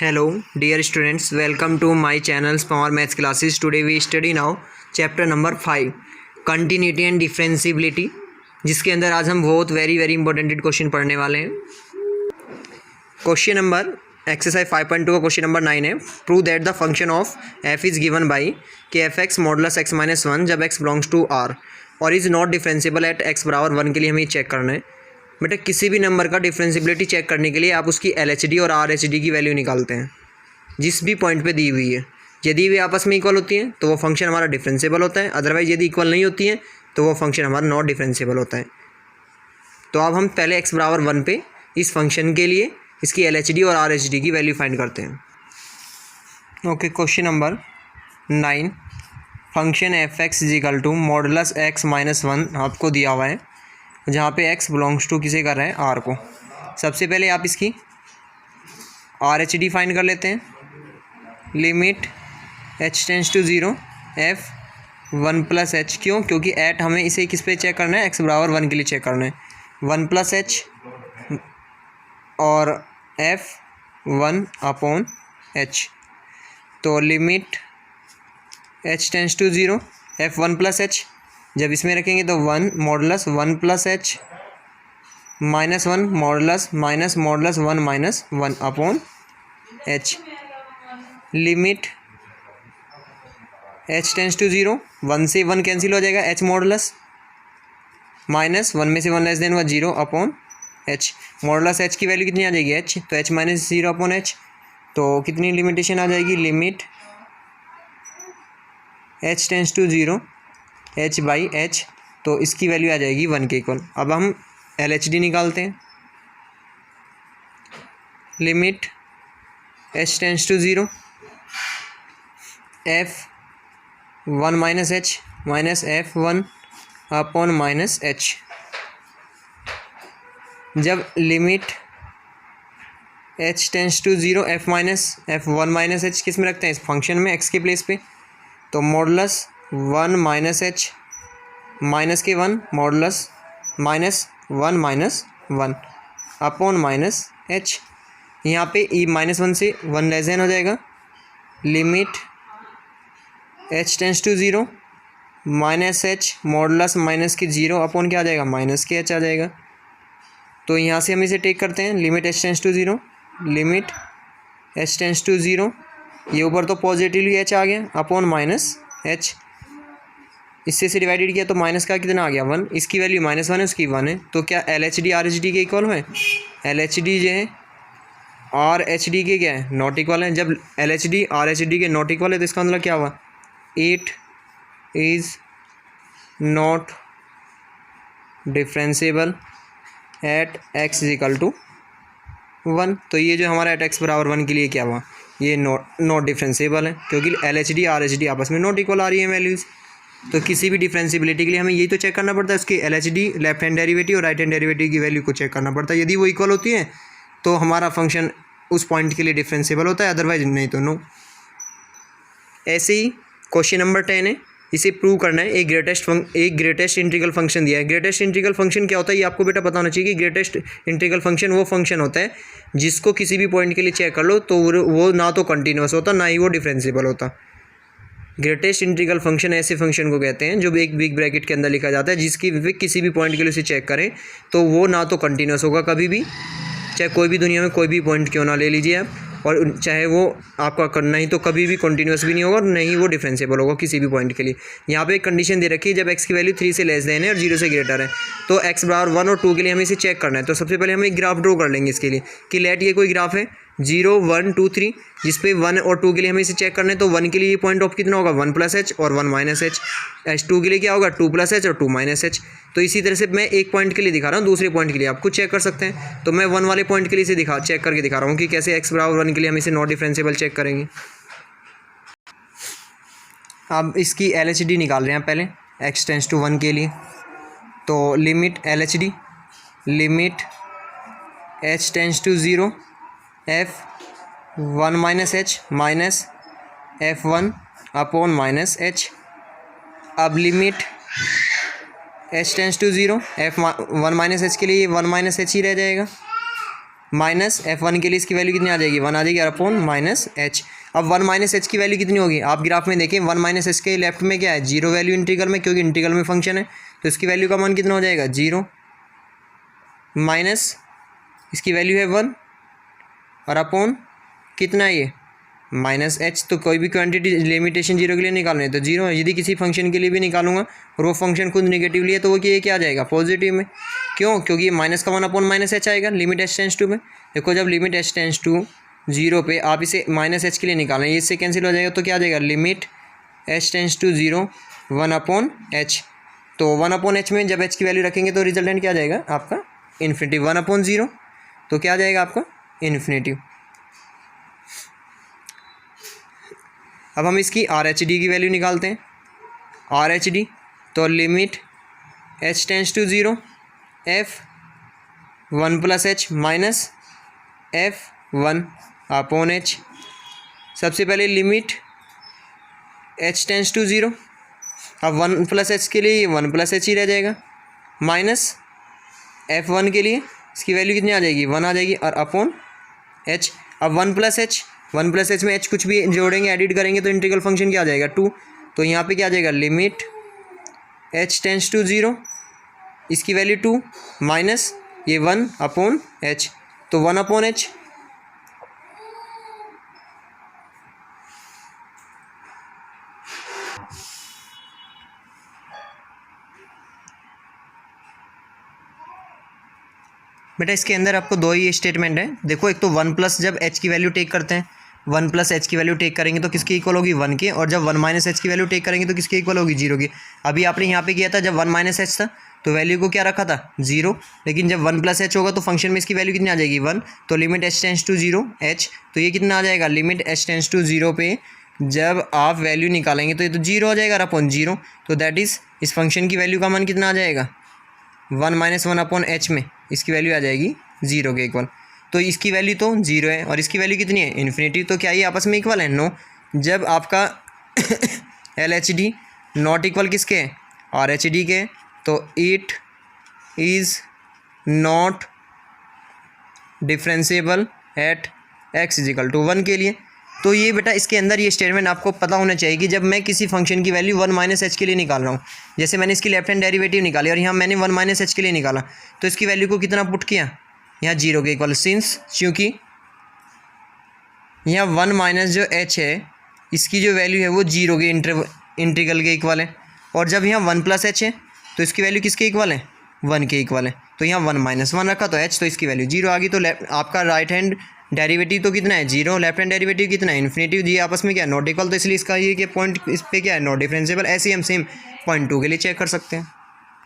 Hello, dear students. Welcome to my channel Small Maths Classes. Today we study now chapter number 5 Continuity and Differentiability, जिसके अंदर आज हम बहुत very important question पढ़ने वाले हैं. क्वेश्चन नंबर एक्सरसाइज 5.2 का क्वेश्चन नंबर 9 है. Prove that the function of f is given by कि f x modulus x minus 1 जब x बिलोंग्स टू r और is not differentiable at x बराबर 1 के लिए हमें चेक करना है. बेटा किसी भी नंबर का डिफरेंशिएबिलिटी चेक करने के लिए आप उसकी LHD और RHD की वैल्यू निकालते हैं जिस भी पॉइंट पे दी हुई है. यदि वे आपस में इक्वल होती हैं तो वो फंक्शन हमारा डिफरेंशिएबल होता है, अदरवाइज यदि इक्वल नहीं होती हैं तो वो फंक्शन हमारा नॉट डिफरेंशिएबल होता है. तो अब हम पहले x बराबर 1 पे इस फंक्शन के लिए इसकी LHD और RHD की वैल्यू फाइंड करते हैं. Okay, question number 9. Function F X is equal to modulus x minus 1 आपको दिया हुआ है, जहाँ पे x बिलोंग्स टू किसे कर रहे हैं, r को. सबसे पहले आप इसकी RHD फाइंड कर लेते हैं. Limit h tends to 0 f 1 plus H. क्यों? क्योंकि एट हमें इसे किस पे चेक करना है, x बराबर 1 के लिए चेक करना है. 1 प्लस एच और f 1 अपॉन h. तो limit h tends to 0 f 1 plus H. जब इसमें रखेंगे तो 1 modulus 1 plus H minus 1 modulus minus 1 minus 1 upon H. Limit h tends to 0 1 से 1 कैंसिल हो जाएगा, h मॉडुलस माइनस 1 में से 1 less than 1 0 upon h. Modulus h की वैल्यू कितनी आ जाएगी, h. तो h माइनस 0 अपॉन h. तो कितनी लिमिटेशन आ जाएगी, limit h tends to 0 h by h. तो इसकी वैल्यू आ जाएगी 1 के इक्वल. अब हम LHD निकालते हैं. Limit h tends to 0 f 1 minus h minus f 1 upon minus h. जब limit h tends to 0 f minus f 1 minus h किस में रखते हैं, इस फंक्शन में x के प्लेस पे. तो मॉडुलस 1 माइनस h माइनस के 1 modulus minus 1 minus 1 upon minus h. यहाँ पे e माइनस 1 से 1 लेस देन हो जाएगा. Limit h tends to 0 minus h modulus minus के 0 अपॉन क्या आ जाएगा, माइनस के h आ जाएगा. तो यहाँ से हम इसे टेक करते हैं. Limit h tends to 0 limit h tends to 0, ये ऊपर तो पॉजिटिवली h आ गया अपॉन माइनस h. इससे से डिवाइडेड किया तो माइनस का कितना आ गया, 1. इसकी वैल्यू माइनस 1 है, उसकी 1 है. तो क्या LHD RHD के इक्वल है, LHD जो है और HD के क्या है, नॉट इक्वल है. जब LHD RHD के नॉट इक्वल है तो इसका मतलब क्या हुआ, it is not differentiable at x is equal to 1. तो ये जो हमारा एट x बराबर 1 के लिए क्या हुआ, ये नॉट डिफरेंशिएबल है क्योंकि LHD RHD आपस में नॉट इक्वल आ रही है वैल्यूज़. तो किसी भी डिफरेंशिएबिलिटी के लिए हमें यही तो चेक करना पड़ता है, उसकी LHD लेफ्ट हैंड डेरिवेटिव और राइट हैंड डेरिवेटिव की वैल्यू को चेक करना पड़ता है. यदि वो इक्वल होती है तो हमारा फंक्शन उस पॉइंट के लिए डिफरेंशिएबल होता है, अदरवाइज नहीं तो नो. ऐसे ही क्वेश्चन नंबर 10 है, इसे प्रूव करना है. एक ग्रेटेस्ट इंटीग्रल फंक्शन दिया है. ग्रेटेस्ट इंटीग्रल फंक्शन क्या होता है, ये आपको बेटा पता होना चाहिए कि ग्रेटेस्ट इंटीग्रल फंक्शन वो फंक्शन होता है जिसको किसी भी पॉइंट के लिए चेक कर लो तो वो ना तो कंटिन्यूस होता ना ही वो डिफरेंशिएबल होता. ग्रेटेस्ट इंटीग्रल फंक्शन ऐसे फंक्शन को कहते हैं जो एक बिग ब्रैकेट के अंदर लिखा जाता है, जिसकी वे किसी भी पॉइंट के लिए उसे चेक करें तो वो ना तो कंटिन्यूस होगा कभी भी, चाहे कोई भी दुनिया में कोई भी पॉइंट क्यों ना ले लीजिए आप, और चाहे वो आपका करना ही तो कभी भी कंटिन्यूस भी नहीं होगा और नहीं वो डिफरेंशिएबल होगा किसी भी पॉइंट के लिए. यहाँ पे एक कंडीशन दे रखी है, जब x की वैल्यू 3 से लेस देन है और 0 से ग्रेटर है तो x बराबर 1 और 2 के लिए हमें इसे चेक करना है. तो सबसे पहले हम एक ग्राफ ड्रॉ कर लेंगे इसके लिए कि लेट ये कोई ग्राफ है 0 1 2 3 जिस पे 1 और 2 के लिए हमें इसे चेक करना है. तो 1 के लिए ये पॉइंट ऑफ कितना होगा, 1 प्लस एच और 1 माइनस एच. h2 के लिए क्या होगा, 2 प्लस एच और 2 माइनस एच. तो इसी तरह से मैं एक पॉइंट के लिए दिखा रहा हूँ, दूसरे पॉइंट के लिए आप खुद चेक कर सकते हैं. तो मैं 1 वाले पॉइंट के लिए इसे चेक करके दिखा रहा हूँ कि कैसे x बराबर 1 के लिए हम इसे नॉट डिफरेंशिएबल चेक करेंगे. अब इसकी LHD निकाल रहे हैं पहले x टेंस टू 1 के लिए. तो limit LHD limit h tends to 0 f 1 minus h minus f1 upon minus h. अब limit h tends to 0 f 1 minus h के लिए 1 माइनस h ही रह जाएगा. माइनस F1 के लिए इसकी वैल्यू कितनी आ जाएगी, 1 आ जाएगी, और अपॉन माइनस H। अब 1 माइनस एच की वैल्यू कितनी होगी, आप ग्राफ में देखें 1 माइनस एच के लेफ्ट में क्या है, 0 वैल्यू इंटीग्रल में, क्योंकि इंटीग्रल में फंक्शन है, तो इसकी वैल्यू का मान कितना हो जाएगा 0 माइनस इसकी वैल्यू है 1 और अपॉन कितना है ये माइनस एच। तो कोई भी क्वांटिटी लिमिटेशन 0 के लिए निकालनी है तो 0 है। यदि किसी फंक्शन के लिए भी निकालूंगा और वो फंक्शन खुद निगेटिवली है तो वो ये क्या आ जाएगा पॉजिटिव में, क्यों, क्योंकि ये माइनस का 1 अपॉन माइनस एच आएगा लिमिट एच टेंस टू में। देखो जब लिमिट एच टेंस टू 0 पे आप इसे माइनस एच के लिए निकालें, ये इससे कैंसिल हो जाएगा, तो क्या आ जाएगा limit H tends to 0 1 upon H. तो 1 अपॉन एच में जब एच की वैल्यू रखेंगे तो रिजल्टेंट क्या आ जाएगा आपका इन्फिनिटी, 1 अपॉन 0, तो क्या आ जाएगा आपका इन्फिनिटी। अब हम इसकी आर एच डी की वैल्यू निकालते हैं, आर एच डी तो limit H tends to 0 F 1 plus H minus F1 upon H. सबसे पहले लिमिट एच टेंस टू 0, अब 1 प्लस एच के लिए ये 1 प्लस एच ही रह जाएगा, माइनस F1 के लिए इसकी वैल्यू कितनी आ जाएगी 1 आ जाएगी, और अपॉन एच। अब 1 प्लस एच में एच कुछ भी जोड़ेंगे एडिट करेंगे तो इंटीग्रल फंक्शन क्या आ जाएगा 2, तो यहाँ पे क्या आ जाएगा लिमिट एच टेंस टू 0 इसकी वैल्यू 2 माइनस ये 1 अपॉन एच, तो 1 अपॉन एच बेटा इसके अंदर आपको दो ही स्टेटमेंट है। देखो एक तो 1 प्लस जब एच की वैल्यू टेक करते हैं, 1 प्लस एच की वैल्यू टेक करेंगे तो किसकी इक्वल होगी 1 के, और जब 1 माइनस एच की वैल्यू टेक करेंगे तो किसकी इक्वल होगी 0 की। अभी आपने यहाँ पे किया था जब 1 माइनस एच था तो वैल्यू को क्या रखा था 0, लेकिन जब 1 प्लस एच होगा तो फंक्शन में इसकी वैल्यू कितनी आ जाएगी 1, तो limit H tends to 0 H, तो ये कितना आ जाएगा लिमिट एच टेंस टू 0 पे जब आप वैल्यू निकालेंगे तो ये तो 0 हो जाएगा अपॉन 0, तो दैट इज़ इस फंक्शन की वैल्यू का मान कितना आ जाएगा 1 माइनस 1 अपॉन एच में इसकी वैल्यू आ जाएगी 0 के इक्वल। तो इसकी वैल्यू तो 0 है और इसकी वैल्यू कितनी है इन्फिनिटी, तो क्या ये आपस में इक्वल है, नो। जब आपका L H D not equal किसके है आर एच डी के, तो it is not differentiable at X is equal to 1 के लिए। तो ये बेटा इसके अंदर ये स्टेटमेंट आपको पता होना चाहिए कि जब मैं किसी फंक्शन की वैल्यू 1 माइनस एच के लिए निकाल रहा हूँ, जैसे मैंने इसकी लेफ्ट हैंड डेरिवेटिव निकाली और यहाँ मैंने 1 माइनस एच के लिए निकाला, तो इसकी वैल्यू को कितना पुट किया यहाँ 0 के इक्वल, सिंस क्योंकि यहाँ 1 माइनस जो एच है इसकी जो वैल्यू है वो 0 के इंटीग्रल के इक्वल है, और जब यहाँ 1 प्लस एच है तो इसकी वैल्यू किसके इक्वल है 1 के इक्वल है, तो यहाँ 1 माइनस 1 रखा तो एच, तो इसकी वैल्यू 0 आ गई। तो आपका राइट हैंड डेरिवेटिव तो कितना है 0, लेफ्ट हैंड डेरिवेटिव कितना है इन्फिनिटी, जी आपस में क्या है नॉट इक्वल, तो इसलिए इसका ये कि पॉइंट इस पर क्या है नॉट डिफरेंशिएबल। ऐसे ही हम सेम पॉइंट 2 के लिए चेक कर सकते हैं।